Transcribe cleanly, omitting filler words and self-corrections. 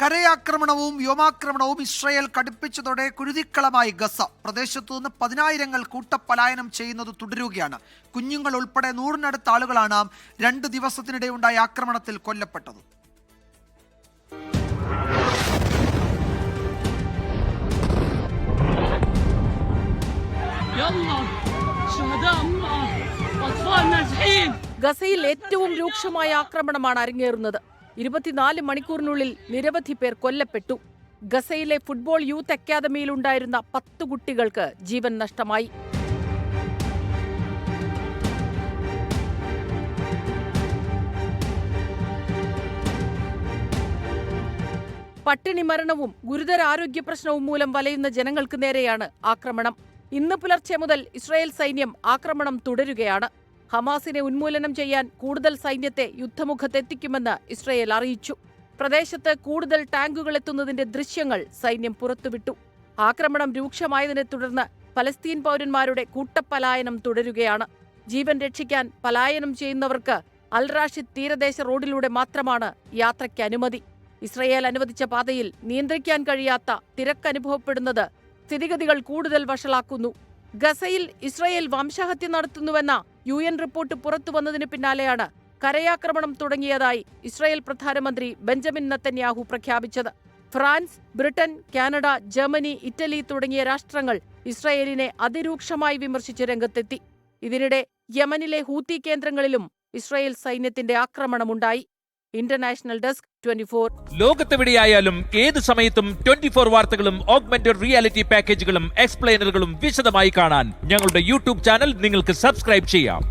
കരയാക്രമണവും വ്യോമാക്രമണവും Israel കടുപ്പിച്ചതോടെ കുരുതിക്കളമായി Gaza. പ്രദേശത്തു നിന്ന് 10,000-ങ്ങൾ കൂട്ടപ്പലായനം ചെയ്യുന്നത് തുടരുകയാണ്. കുഞ്ഞുങ്ങൾ ഉൾപ്പെടെ 100-നടുത്ത ആളുകളാണ് 2 ദിവസത്തിനിടെയുണ്ടായ ആക്രമണത്തിൽ കൊല്ലപ്പെട്ടത്. ഗസയിൽ ഏറ്റവും രൂക്ഷമായ ആക്രമണമാണ് അരങ്ങേറുന്നത്. 24 മണിക്കൂറിനുള്ളിൽ നിരവധി പേർ കൊല്ലപ്പെട്ടു. ഗസയിലെ ഫുട്ബോൾ യൂത്ത് അക്കാദമിയിലുണ്ടായിരുന്ന 10 കുട്ടികൾക്ക് ജീവൻ നഷ്ടമായി. പട്ടിണി മരണവും ഗുരുതര ആരോഗ്യ പ്രശ്നവും മൂലം വലയുന്ന ജനങ്ങൾക്ക് നേരെയാണ് ആക്രമണം. ഇന്ന് പുലർച്ചെ മുതൽ ഇസ്രായേൽ സൈന്യം ആക്രമണം തുടരുകയാണ്. ഹമാസിനെ ഉന്മൂലനം ചെയ്യാൻ കൂടുതൽ സൈന്യത്തെ യുദ്ധമുഖത്തെത്തിക്കുമെന്ന് ഇസ്രായേൽ അറിയിച്ചു. പ്രദേശത്ത് കൂടുതൽ ടാങ്കുകൾ എത്തുന്നതിന്റെ ദൃശ്യങ്ങൾ സൈന്യം പുറത്തുവിട്ടു. ആക്രമണം രൂക്ഷമായതിനെ തുടർന്ന് പലസ്തീൻ പൗരന്മാരുടെ കൂട്ടപ്പലായനം തുടരുകയാണ്. ജീവൻ രക്ഷിക്കാൻ പലായനം ചെയ്യുന്നവർക്ക് അൽ റാഷിദ് തീരദേശ റോഡിലൂടെ മാത്രമാണ് യാത്രയ്ക്ക് അനുമതി. ഇസ്രായേൽ അനുവദിച്ച പാതയിൽ നിയന്ത്രിക്കാൻ കഴിയാത്ത തിരക്കനുഭവപ്പെടുന്നത് സ്ഥിതിഗതികൾ കൂടുതൽ വഷളാക്കുന്നു. ഗസയിൽ ഇസ്രായേൽ വംശഹത്യ നടത്തുന്നുവെന്ന UN റിപ്പോർട്ട് പുറത്തുവന്നതിന് പിന്നാലെയാണ് കരയാക്രമണം തുടങ്ങിയതായി ഇസ്രായേൽ പ്രധാനമന്ത്രി ബെഞ്ചമിൻ നെതന്യാഹു പ്രഖ്യാപിച്ചത്. France, Britain, Canada, Germany, Italy തുടങ്ങിയ രാഷ്ട്രങ്ങൾ ഇസ്രായേലിനെ അതിരൂക്ഷമായി വിമർശിച്ച് രംഗത്തെത്തി. ഇതിനിടെ യമനിലെ ഹൂത്തി കേന്ദ്രങ്ങളിലും ഇസ്രായേൽ സൈന്യത്തിന്റെ ആക്രമണമുണ്ടായി. International desk 24. ലോകത്തെവിടെയായാലും ഏത് സമയത്തും 24 വാർത്തകളും ഓഗ്മെന്റഡ് റിയാലിറ്റി പാക്കേജുകളും എക്സ്പ്ലെയിനറുകളും വിശദമായി കാണാൻ ഞങ്ങളുടെ YouTube ചാനൽ നിങ്ങൾക്ക് സബ്സ്ക്രൈബ് ചെയ്യാം.